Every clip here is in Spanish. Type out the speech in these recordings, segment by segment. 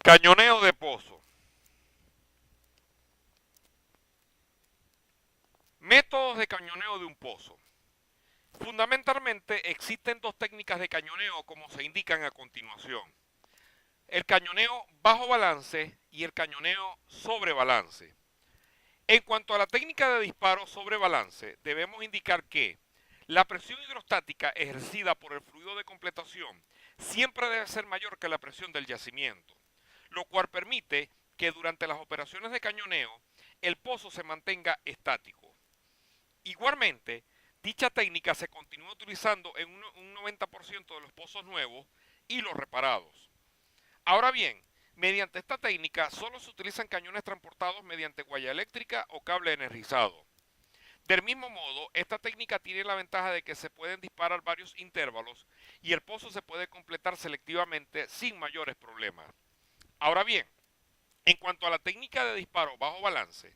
Cañoneo de pozo. Métodos de cañoneo de un pozo. Fundamentalmente existen dos técnicas de cañoneo como se indican a continuación. El cañoneo bajo balance y el cañoneo sobre balance. En cuanto a la técnica de disparo sobre balance, debemos indicar que la presión hidrostática ejercida por el fluido de completación siempre debe ser mayor que la presión del yacimiento, lo cual permite que durante las operaciones de cañoneo el pozo se mantenga estático. Igualmente, dicha técnica se continúa utilizando en un 90% de los pozos nuevos y los reparados. Ahora bien, mediante esta técnica solo se utilizan cañones transportados mediante guaya eléctrica o cable energizado. Del mismo modo, esta técnica tiene la ventaja de que se pueden disparar varios intervalos y el pozo se puede completar selectivamente sin mayores problemas. Ahora bien, en cuanto a la técnica de disparo bajo balance,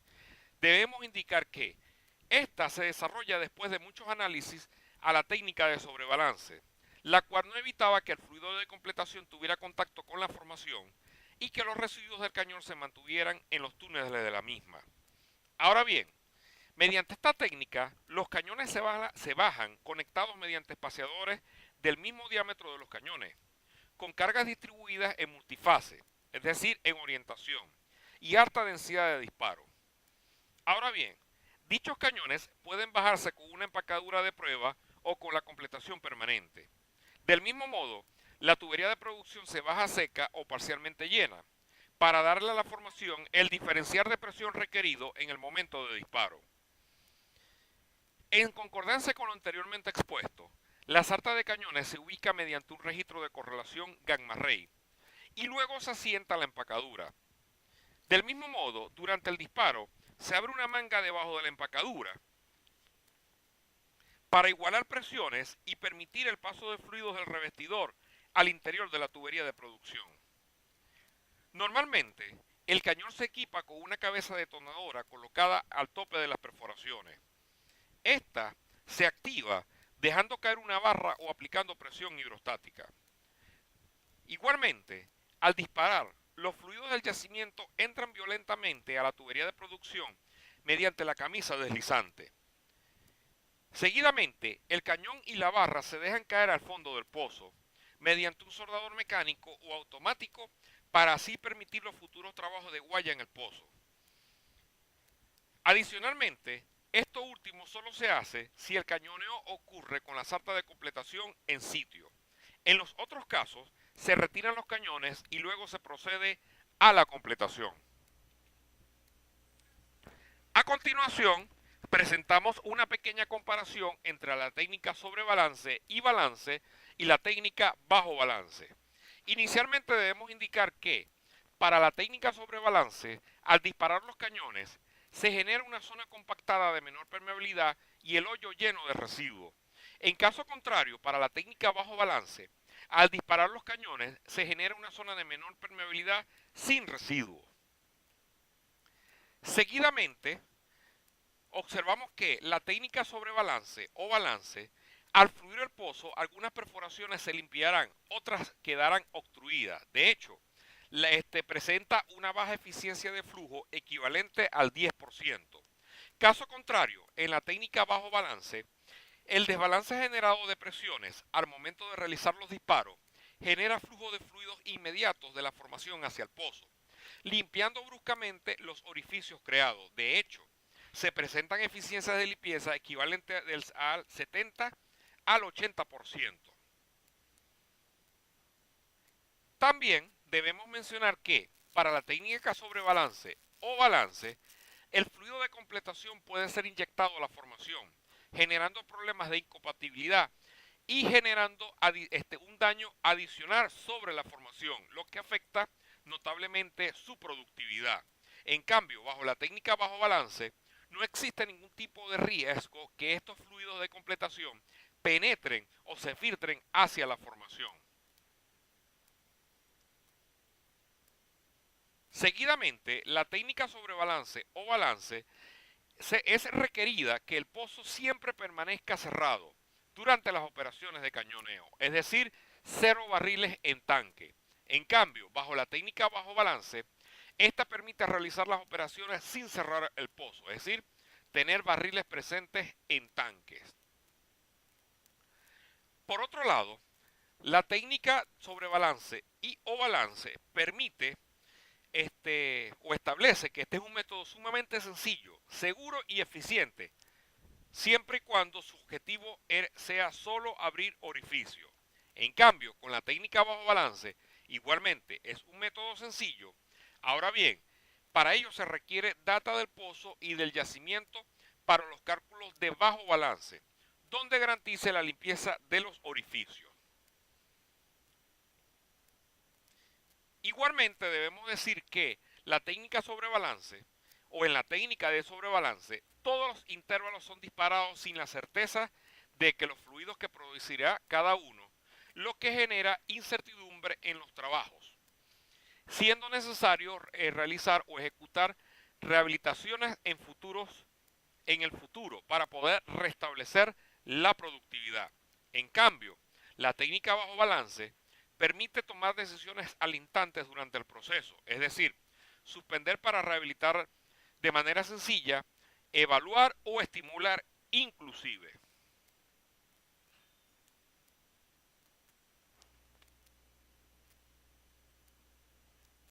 debemos indicar que esta se desarrolla después de muchos análisis a la técnica de sobrebalance, la cual no evitaba que el fluido de completación tuviera contacto con la formación y que los residuos del cañón se mantuvieran en los túneles de la misma. Ahora bien, mediante esta técnica, los cañones se bajan conectados mediante espaciadores del mismo diámetro de los cañones, con cargas distribuidas en multifase, es decir, en orientación, y alta densidad de disparo. Ahora bien, dichos cañones pueden bajarse con una empacadura de prueba o con la completación permanente. Del mismo modo, la tubería de producción se baja seca o parcialmente llena, para darle a la formación el diferencial de presión requerido en el momento de disparo. En concordancia con lo anteriormente expuesto, la sarta de cañones se ubica mediante un registro de correlación gamma-ray y luego se asienta la empacadura. Del mismo modo, durante el disparo, se abre una manga debajo de la empacadura para igualar presiones y permitir el paso de fluidos del revestidor al interior de la tubería de producción. Normalmente, el cañón se equipa con una cabeza detonadora colocada al tope de las perforaciones. Esta se activa dejando caer una barra o aplicando presión hidrostática. Igualmente, al disparar, los fluidos del yacimiento entran violentamente a la tubería de producción mediante la camisa deslizante. Seguidamente, el cañón y la barra se dejan caer al fondo del pozo mediante un soldador mecánico o automático para así permitir los futuros trabajos de guaya en el pozo. Adicionalmente, esto último solo se hace si el cañoneo ocurre con la sarta de completación en sitio. En los otros casos, se retiran los cañones y luego se procede a la completación. A continuación, presentamos una pequeña comparación entre la técnica sobre balance y la técnica bajo balance. Inicialmente debemos indicar que, para la técnica sobre balance, al disparar los cañones, se genera una zona compactada de menor permeabilidad y el hoyo lleno de residuos. En caso contrario, para la técnica bajo balance, al disparar los cañones, se genera una zona de menor permeabilidad sin residuos. Seguidamente, observamos que la técnica sobre balance o balance, al fluir el pozo, algunas perforaciones se limpiarán, otras quedarán obstruidas. De hecho, presenta una baja eficiencia de flujo equivalente al 10%. Caso contrario, en la técnica bajo balance, el desbalance generado de presiones al momento de realizar los disparos genera flujo de fluidos inmediatos de la formación hacia el pozo, limpiando bruscamente los orificios creados. De hecho, se presentan eficiencias de limpieza equivalentes al 70 al 80%. También debemos mencionar que para la técnica sobre balance o balance, el fluido de completación puede ser inyectado a la formación, generando problemas de incompatibilidad y generando un daño adicional sobre la formación, lo que afecta notablemente su productividad. En cambio, bajo la técnica bajo balance, no existe ningún tipo de riesgo que estos fluidos de completación penetren o se filtren hacia la formación. Seguidamente, la técnica sobre balance o balance es requerida que el pozo siempre permanezca cerrado durante las operaciones de cañoneo, es decir, cero barriles en tanque. En cambio, bajo la técnica bajo balance, esta permite realizar las operaciones sin cerrar el pozo, es decir, tener barriles presentes en tanques. Por otro lado, la técnica sobre balance y o balance permite o establece que este es un método sumamente sencillo, seguro y eficiente, siempre y cuando su objetivo sea solo abrir orificios. En cambio, con la técnica bajo balance, igualmente es un método sencillo. Ahora bien, para ello se requiere data del pozo y del yacimiento para los cálculos de bajo balance, donde garantice la limpieza de los orificios. Igualmente debemos decir que la técnica sobre balance o en la técnica de sobrebalance, todos los intervalos son disparados sin la certeza de que los fluidos que producirá cada uno, lo que genera incertidumbre en los trabajos, siendo necesario realizar o ejecutar rehabilitaciones en el futuro para poder restablecer la productividad. En cambio, la técnica bajo balance permite tomar decisiones al instante durante el proceso, es decir, suspender para rehabilitar de manera sencilla, evaluar o estimular inclusive.